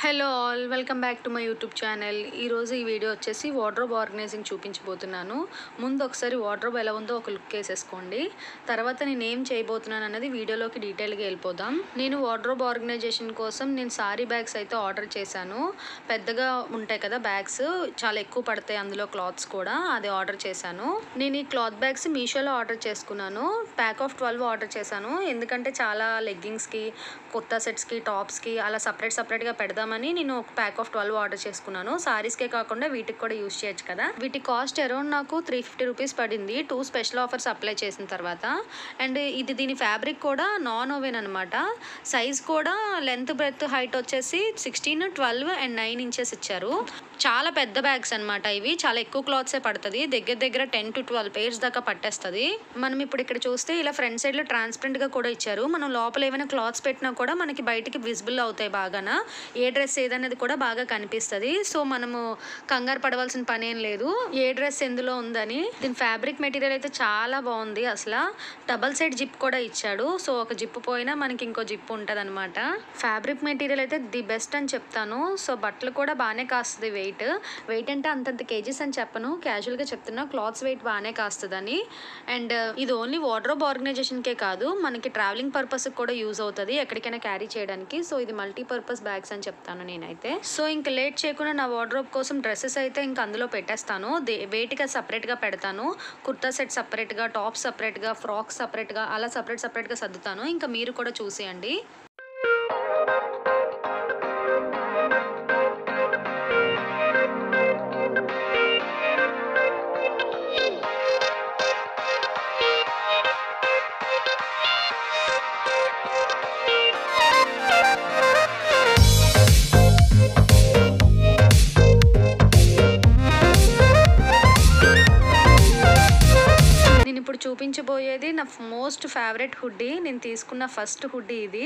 Hello all, welcome back to my YouTube channel. ఈరోజు ఈ video వచ్చేసి వార్డ్రోబ్ ఆర్గనైజింగ్ చూపించబోతున్నాను. ముందు ఒకసారి వార్డ్రోబ్ ఎలా ఉందో ఒక లుక్ వేసేసుకోండి. తర్వాత నేను ఏం చేయబోతున్నాను అన్నది వీడియోలోకి డీటెయిల్గా వెళ్ళిపోదాం. నేను వార్డ్రోబ్ ఆర్గనైజేషన్ కోసం నేను సారీ బ్యాగ్స్ అయితే ఆర్డర్ చేశాను. పెద్దగా ఉంటాయి కదా బ్యాగ్స్, చాలా ఎక్కువ పడతాయి అందులో క్లాత్స్ కూడా, అది ఆర్డర్ చేశాను. నేను ఈ క్లాత్ బ్యాగ్స్ మీషోలో ఆర్డర్ చేసుకున్నాను. ప్యాక్ ఆఫ్ 12 ఆర్డర్ చేశాను. ఎందుకంటే చాలా లెగ్గింగ్స్కి, కొత్త సెట్స్కి, టాప్స్కి అలా సపరేట్గా పెడదామని నేను ఒక ప్యాక్ ఆఫ్ 12 ఆర్డర్ చేసుకున్నాను. సారీస్కే కాకుండా వీటికి కూడా యూజ్ చేయొచ్చు కదా. వీటి కాస్ట్ అరౌండ్ నాకు 350 రూపీస్ పడింది 2 స్పెషల్ ఆఫర్స్ అప్లై చేసిన తర్వాత. అండ్ దీని ఫ్యాబ్రిక్ కూడా నాన్ ఓవెన్ అనమాట. సైజ్ కూడా లెంత్ బ్రెత్ హైట్ వచ్చేసి 16, 12 అండ్ 9 ఇంచెస్ ఇచ్చారు. చాలా పెద్ద బ్యాగ్స్ అనమాట ఇవి. చాలా ఎక్కువ క్లాత్సే పడుతుంది, దగ్గర 10 to 12 పేర్స్ దాకా పట్టేస్తుంది. మనం ఇప్పుడు ఇక్కడ చూస్తే ఇలా ఫ్రంట్ సైడ్లో ట్రాన్స్పరెంట్గా కూడా ఇచ్చారు. మనం లోపల ఏమైనా క్లాత్స్ పెట్టినా కూడా మనకి బయటికి విజిబుల్ అవుతాయి బాగానా. ఏ డ్రెస్ ఏదనేది కూడా బాగా కనిపిస్తుంది. సో మనము కంగారు పడవలసిన పని ఏం లేదు ఏ డ్రెస్ ఎందులో ఉందని. దీని ఫ్యాబ్రిక్ మెటీరియల్ అయితే చాలా బాగుంది. అసలు డబల్ సైడ్ జిప్ కూడా ఇచ్చాడు. సో ఒక జిప్ పోయినా మనకి ఇంకో జిప్ ఉంటుంది అనమాట. ఫ్యాబ్రిక్ మెటీరియల్ అయితే ది బెస్ట్ అని చెప్తాను. సో బట్టలు కూడా బాగానే కాస్తుంది. వెయిట్ అంటే అంతంత కేజీస్ అని చెప్పను, క్యాజువల్గా చెప్తున్నా. క్లాత్స్ వెయిట్ బాగానే కాస్తుందని. అండ్ ఇది ఓన్లీ వార్డ్రోబ్ ఆర్గనైజేషన్కే కాదు, మనకి ట్రావెలింగ్ పర్పస్కి కూడా యూజ్ అవుతుంది, ఎక్కడికైనా క్యారీ చేయడానికి. సో ఇది మల్టీపర్పస్ బ్యాగ్స్ అని చెప్తాను నేనైతే. సో ఇంకా లేట్ చేయకుండా నా వార్డ్రోబ్ కోసం డ్రెస్సెస్ అయితే ఇంకా అందులో పెట్టేస్తాను. వేటిగా సపరేట్గా పెడతాను. కుర్తా సెట్ సపరేట్గా, టాప్స్ సపరేట్గా, ఫ్రాక్స్ సపరేట్గా, అలా సపరేట్గా సర్దుతాను. ఇంకా మీరు కూడా చూసేయండి. ఇప్పుడు చూపించబోయేది నా మోస్ట్ ఫేవరెట్ హుడ్డీ. నేను తీసుకున్న ఫస్ట్ హుడ్డీ ఇది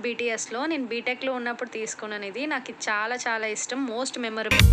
బీటీఎస్లో. నేను బీటెక్లో ఉన్నప్పుడు తీసుకున్నాను. ఇది నాకు చాలా ఇష్టం, మోస్ట్ మెమరబుల్.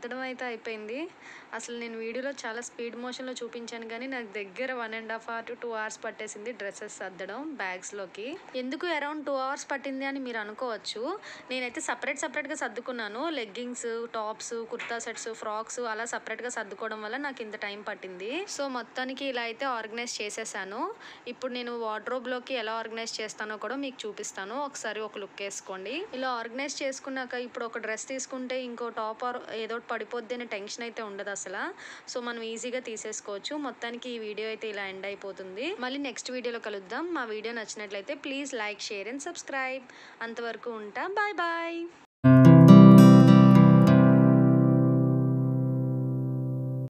సర్దడం అయితే అయిపోయింది. అసలు నేను వీడియోలో చాలా స్పీడ్ మోషన్లో చూపించాను కానీ నాకు దగ్గర 1.5 hour to 2 hours పట్టేసింది డ్రెస్సెస్ సర్దడం బ్యాగ్స్లోకి. ఎందుకు అరౌండ్ 2 hours పట్టింది అని మీరు అనుకోవచ్చు. నేనైతే సపరేట్గా సర్దుకున్నాను. Leggings, tops, kurta sets, frocks అలా సపరేట్గా సర్దుకోవడం వల్ల నాకు ఇంత టైం పట్టింది. సో మొత్తానికి ఇలా అయితే ఆర్గనైజ్ చేసేసాను. ఇప్పుడు నేను వార్డ్రోబ్లోకి ఎలా ఆర్గనైజ్ చేస్తానో కూడా మీకు చూపిస్తాను. ఒకసారి ఒక లుక్ వేసుకోండి. ఇలా ఆర్గనైజ్ చేసుకున్నాక ఇప్పుడు ఒక డ్రెస్ తీసుకుంటే ఇంకో టాప్ ఏదో పడిపోద్ది అనే టెన్షన్ అయితే ఉండదు అసలు. సో మనం ఈజీగా తీసేసుకోవచ్చు. మొత్తానికి ఈ వీడియో అయితే ఇలా ఎండ్ అయిపోతుంది. మళ్ళీ నెక్స్ట్ వీడియోలో కలుద్దాం. మా వీడియో నచ్చినట్లయితే please like, share and subscribe. అంతవరకు ఉంటా. Bye bye.